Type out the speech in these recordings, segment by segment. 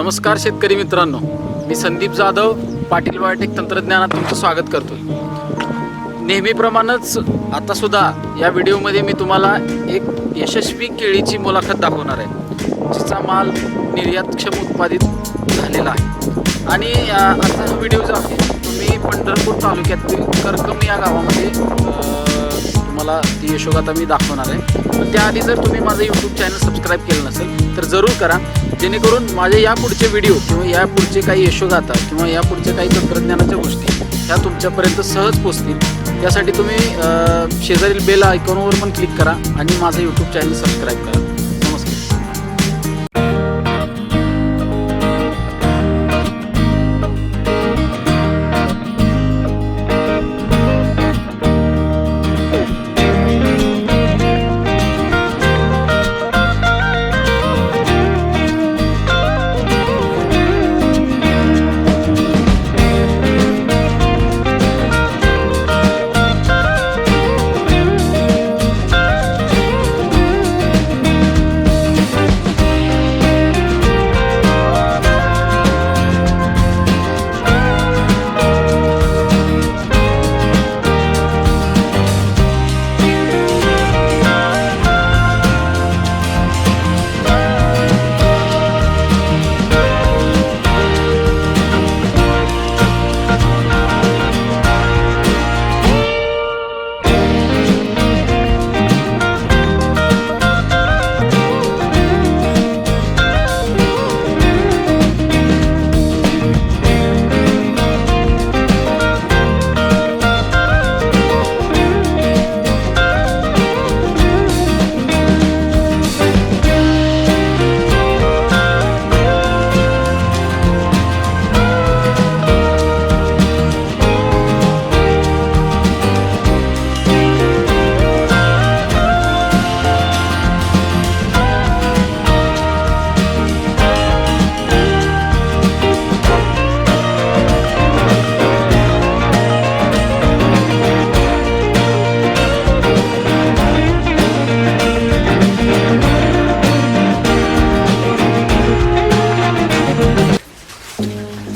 नमस्कार शेतकरी मित्रांनो, मी संदीप जाधव पाटील बायोटेक तंत्रज्ञानात तुमचं स्वागत करतो। नेहमीप्रमाणेच आता सुद्धा या व्हिडिओमध्ये मी तुम्हाला एक यशस्वी केळीची मुलाखत दाखवणार आहे, जिचा माल निर्यातक्षम उत्पादित झालेला आहे। आणि आता हा व्हिडिओ जो आहे तुम्ही पंढरपूर तालुक्यातील करकम या गावामध्ये तुम्हाला ती यशोगाथा मी दाखवणार आहे। पण त्याआधी जर तुम्ही माझं यूट्यूब चॅनल सबस्क्राईब केलं नसेल तर जरूर करा, जेणेकरून माझे यापुढचे व्हिडिओ किंवा यापुढचे काही यशोगाथा किंवा यापुढचे काही तंत्रज्ञानाच्या गोष्टी ह्या तुमच्यापर्यंत सहज पोहोचतील। त्यासाठी तुम्ही शेजारील बेल आयकॉनवर पण क्लिक करा आणि माझं यूट्यूब चॅनल सबस्क्राईब करा।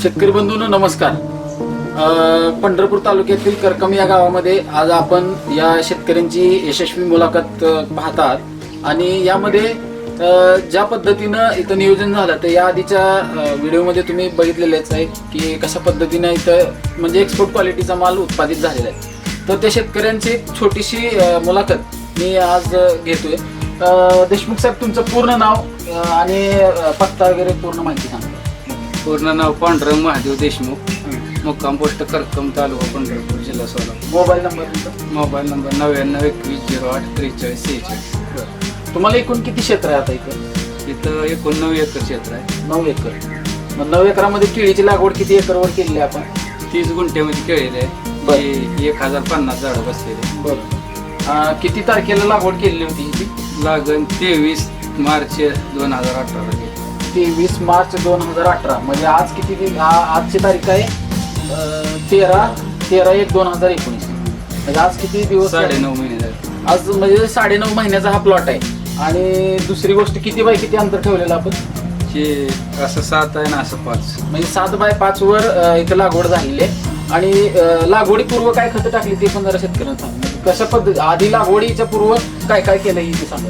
शेतकरी बंधूंनो नमस्कार। पंढरपूर तालुक्यातील करकम या गावामध्ये आज आपण या शेतकऱ्यांची यशस्वी मुलाखत पाहत आहात। आणि यामध्ये ज्या पद्धतीनं इथं नियोजन झालं तर या आधीच्या व्हिडिओमध्ये तुम्ही बघितलेलेच आहे की कशा पद्धतीनं इथं म्हणजे एक्सपोर्ट क्वालिटीचा माल उत्पादित झालेला आहे। तर त्या शेतकऱ्यांची एक छोटीशी मुलाखत मी आज घेतोय। देशमुख साहेब, तुमचं पूर्ण नाव आणि पत्ता वगैरे पूर्ण माहिती सांगा। पूर्ण नाव पांडुरंग महादेव देशमुख, मुक्काम पोस्ट करकम, तालुका पंढरपूर, जिल्हा सोलापूर। मोबाईल नंबर तुमचा? Mobile number 9921084346। तुम्हाला एकूण किती क्षेत्र आहे आता इथं? इथं एकूण 9 एकर क्षेत्र आहे। 9 एकर। मग 9 एकरामध्ये केळीची लागवड किती एकरवर केली आहे आपण? 30 गुंठ्यामध्ये केळीला आहे, 1050 झाडं बसलेली। बरं, किती तारखेला लागवड केलेली होती ही? लागण 23 मार्च 2018 ला। 23 मार्च 2018 म्हणजे आज किती दिन? आजची तारीख आहे 13/1/2019 म्हणजे आज किती दिवस? 9.5 महिने झाले। आज म्हणजे 9.5 महिन्याचा हा प्लॉट आहे। आणि दुसरी गोष्ट, किती बाय किती अंतर ठेवलेलं आपण? हे असं 7 आहे ना असं 5, म्हणजे 7x5 वर इथं लागवड झालेली आहे। आणि लागवडीपूर्व काय खतं टाकली ते पण जरा शेतकऱ्यांना सांगा। कशा पद्धती आधी लागवडीच्या पूर्व काय काय केलं हे सांगा।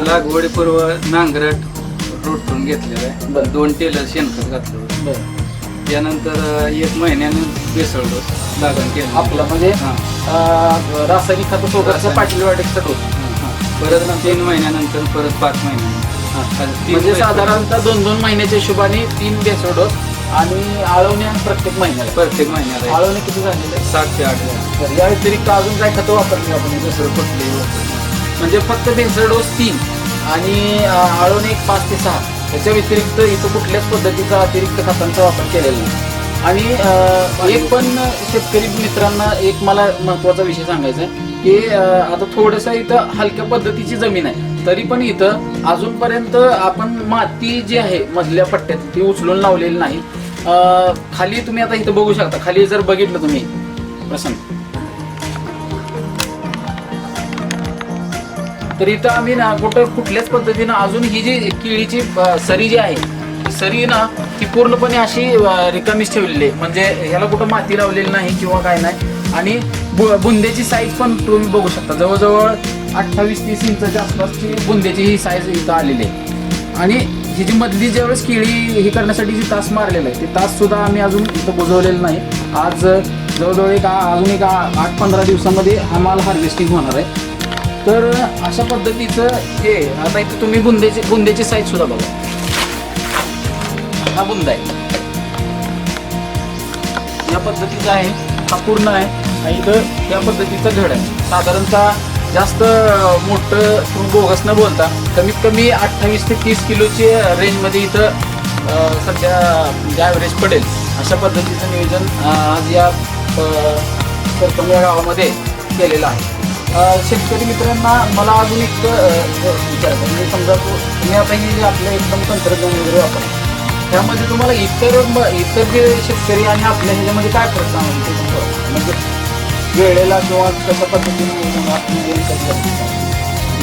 लागवडीपूर्व नांगरट रोटून घेतलेलं आहे, 2 टेलर शेणखत घातलं होतं। त्यानंतर 1 महिन्याने बेसळ डोस लागण केलं आपलं, म्हणजे रासायनिक खत सोबतचं पाटील बायोटेकचा डोस। परत 3 महिन्यानंतर परत 5 महिन्यानंतर, म्हणजे साधारणतः 2-2 महिन्याच्या हिशोबाने 3 बेसळ डोस आणि आळवण्या प्रत्येक महिन्याला। आळवणे किती झालेले? 7 ते 8। या व्यतिरिक्त अजून काय खतं वापरली आपण? दुसरं कुठली? म्हणजे फक्त बेसळ डोस 3 आणि आळवणे 5 ते 6। याच्या व्यतिरिक्त इथं कुठल्याच पद्धतीचा अतिरिक्त खतांचा वापर केलेला नाही। आणि एक पण शेतकरी मित्रांना एक मला महत्त्वाचा विषय सांगायचा आहे की आता थोडंसं इथं हलक्या पद्धतीची जमीन आहे, तरी पण इथं अजूनपर्यंत आपण माती जी आहे मधल्या पट्ट्यात ती उचलून लावलेली नाही। खाली तुम्ही आता इथं बघू शकता, खाली जर बघितलं तुम्ही प्रसन्न तर इथं आम्ही ना कुठल्याच पद्धतीनं अजून ही जी केळीची सरी जी आहे सरी ना ती पूर्णपणे अशी रिकामीच ठेवलेली आहे, म्हणजे ह्याला कुठं माती लावलेली नाही किंवा काय नाही. आणि बुंदेची साईज पण तुम्ही बघू शकता, जवळजवळ 28-30 इंचाच्या आसपासची बुंदेची ही साईज इथं आलेली आहे. आणि ही जी मधली ज्यावेळेस केळी हे करण्यासाठी जी तास मारलेलं आहे ते तास सुद्धा आम्ही अजून इथं बुजवलेलं नाही. आज जवळजवळ अजून एक 8-15 दिवसामध्ये हा माल हार्वेस्टिंग होणार आहे. तर अशा पद्धतीचं हे आता इथं तुम्ही बुंदेची साईज सुद्धा बघा, हा बुंदा आहे या पद्धतीचा आहे, हा पूर्ण आहे. आणि इथं या पद्धतीचा घड आहे. साधारणतः जास्त मोठं तुम्ही बोगस न बोलता कमीत कमी 28 ते 30 किलोची रेंजमध्ये इथं सध्या म्हणजे ॲव्हरेज पडेल अशा पद्धतीचं नियोजन आज या करकम या गावामध्ये केलेलं आहे. शेतकरी मित्रांना मला अजून एक विचारायचं म्हणजे समजा तुम्ही आता ही जे आपलं एकदम तंत्रज्ञान वगैरे वापरता त्यामध्ये तुम्हाला इतर जे शेतकरी आणि आपल्या ह्याच्यामध्ये काय फरक सांगायचं म्हणजे वेळेला किंवा कशा पद्धतीने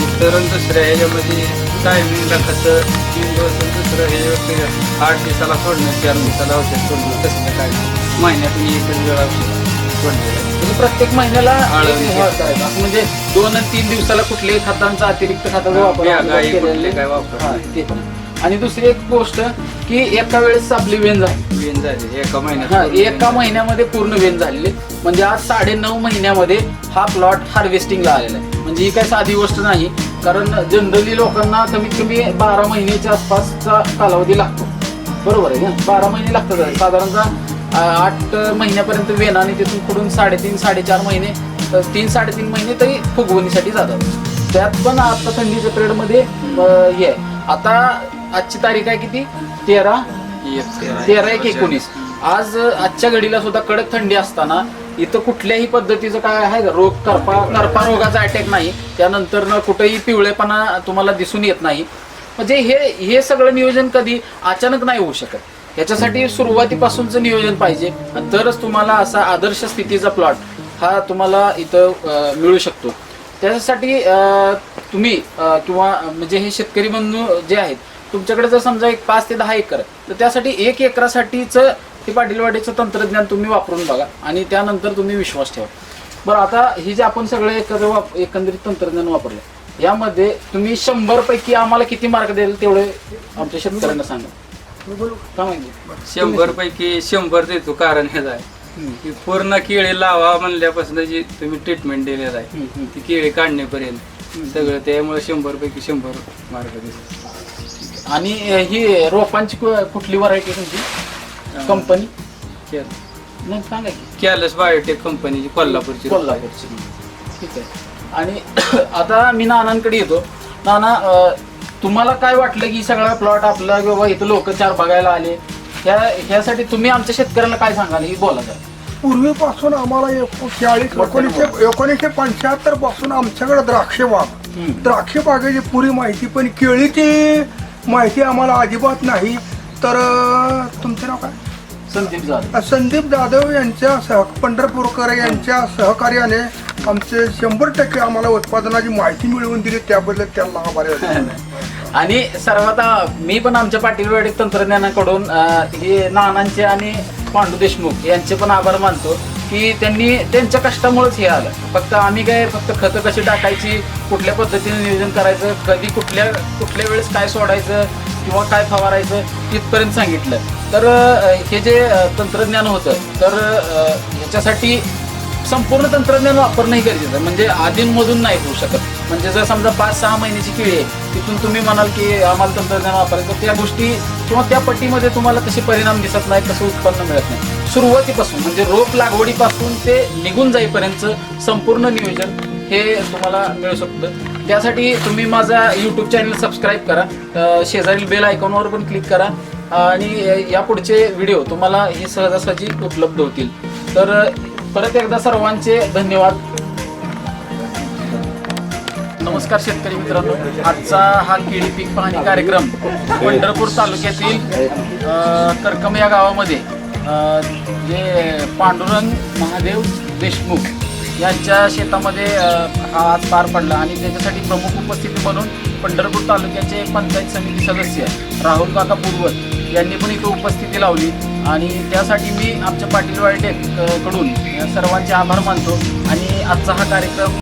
इतर दुसऱ्या ह्याच्यामध्ये टायमिंगला कसं 3 दिवस दुसरं ह्याच्यावर 8 दिवसाला सोडणं 4 दिवसाला औषध सोडणं तसं काय महिन्यातून एकच वेळा सोडणं म्हणजे प्रत्येक महिन्याला करायचं म्हणजे 2 आणि 3 दिवसाला कुठल्याही खतांचा अतिरिक्त खताचा वापर काय वापर ते पण. आणि दुसरी एक गोष्ट की एका वेळेस आपली वेन झाली एका महिन्यात एका महिन्यामध्ये पूर्ण वेन झालेली. म्हणजे आज 9.5 महिन्यामध्ये हा प्लॉट हार्वेस्टिंगला आलेला आहे. म्हणजे ही काय साधी गोष्ट नाही, कारण जनरली लोकांना कमीत कमी 12 महिन्याच्या आसपासचा कालावधी लागतो. बरोबर आहे का, 12 महिने लागतात. साधारणतः 8 महिन्यापर्यंत वेन आणि तिथून पुढून 3.5-4.5 महिने 3-3.5 महिने तरी फुगवणीसाठी जातात. त्यात पण आता थंडीच्या पिरियडमध्ये हे आहे. आता आजची तारीख आहे किती, 13/1/19. आज आजच्या घडीला सुद्धा कडक थंडी असताना इथं कुठल्याही पद्धतीचं काय आहे रोग करपा रोगाचा अटॅक नाही. त्यानंतर कुठेही पिवळेपणा तुम्हाला दिसून येत नाही. म्हणजे हे सगळं नियोजन कधी अचानक नाही होऊ शकत. ह्याच्यासाठी सुरुवातीपासूनचं नियोजन पाहिजे, तरच तुम्हाला असा आदर्श स्थितीचा प्लॉट हा तुम्हाला इथं मिळू शकतो. त्याच्यासाठी तुम्ही किंवा म्हणजे हे शेतकरी बंधू जे आहेत तुमच्याकडे जर समजा 5 ते 10 एकर तर त्यासाठी 1 एकरासाठीच ते पाटीलवाडीचं तंत्रज्ञान तुम्ही वापरून बघा आणि त्यानंतर तुम्ही विश्वास ठेवा. बरं, आता ही जे आपण सगळे एकंदरीत तंत्रज्ञान वापरलं यामध्ये तुम्ही 100 पैकी आम्हाला किती मार्क द्याल तेवढे आमच्या शेतकऱ्यांना सांगा. काय माहिती 100 पैकी 100 देतो. कारण हेच आहे की पूर्ण केळी लावा म्हणल्यापासून जी तुम्ही ट्रीटमेंट दिलेलं आहे ती केळी काढण्यापर्यंत सगळं, त्यामुळे 100 पैकी 100 मार्क देतो. आणि ही रोपांची कुठली व्हरायटी तुमची कंपनी नाही सांगा की कॅलस बायोटेक कंपनीची कोल्हापूरची. ठीक आहे. आणि आता मी नानांकडे येतो. नाना, तुम्हाला काय वाटलं की सगळा प्लॉट आपला किंवा इथं लोक 4 बघायला आले ह्यासाठी तुम्ही आमच्या शेतकऱ्यांना काय सांगाल ही बोला तर. पूर्वीपासून आम्हाला 1975 पासून आमच्याकडे द्राक्ष बागेची पुरी माहिती, पण केळीची माहिती आम्हाला अजिबात नाही. तर तुमचं नाव काय? संदीप जाधव यांच्या पंढरपूरकर यांच्या सहकार्याने आमचे 100% आम्हाला उत्पादनाची माहिती मिळवून दिली, त्याबद्दल त्यांना आभारी आहे. आणि सर्वात मी पण आमच्या पाटीलवाडी तंत्रज्ञानाकडून हे नानांचे आणि पांडू देशमुख यांचे पण आभार मानतो की त्यांनी त्यांच्या कष्टामुळेच हे आलं. फक्त आम्ही काय फक्त खतं कशी टाकायची, कुठल्या पद्धतीने नियोजन करायचं, कधी कुठल्या वेळेस काय सोडायचं किंवा काय फवारायचं तिथपर्यंत सांगितलं. तर हे जे तंत्रज्ञान होतं तर ह्याच्यासाठी संपूर्ण तंत्रज्ञान वापरणंही गरजेचं आहे. म्हणजे आधीमधून नाही होऊ शकत. म्हणजे जर समजा 5-6 महिन्याची केळी आहे तिथून तुम्ही म्हणाल की आम्हाला तंत्रज्ञान वापरायचं, त्या गोष्टी किंवा त्या पट्टीमध्ये तुम्हाला तसे परिणाम दिसत नाही, तसं उत्पन्न मिळत नाही. सुरुवातीपासून म्हणजे रोप लागवडीपासून ते निघून जाईपर्यंत संपूर्ण नियोजन हे तुम्हाला मिळू शकतं. त्यासाठी तुम्ही माझा यूट्यूब चॅनल सबस्क्राईब करा, शेजारील बेल आयकॉनवर पण क्लिक करा आणि यापुढचे व्हिडिओ तुम्हाला हे सहजासहजी उपलब्ध होतील. तर परत एकदा सर्वांचे धन्यवाद. नमस्कार शेतकरी मित्रांनो, आजचा हा केळी पीक पाहणी कार्यक्रम पंढरपूर तालुक्यातील करकम या गावामध्ये जे पांडुरंग महादेव देशमुख यांच्या शेतामध्ये हा आज पार पडला. आणि त्याच्यासाठी प्रमुख उपस्थिती म्हणून पंढरपूर तालुक्याचे पंचायत समिती सदस्य राहुल काका पूर्वत यांनी पण इथं उपस्थिती लावली आणि त्यासाठी मी आमच्या पाटील बायोटेक कडून या सर्वांचे आभार मानतो आणि आजचा हा कार्यक्रम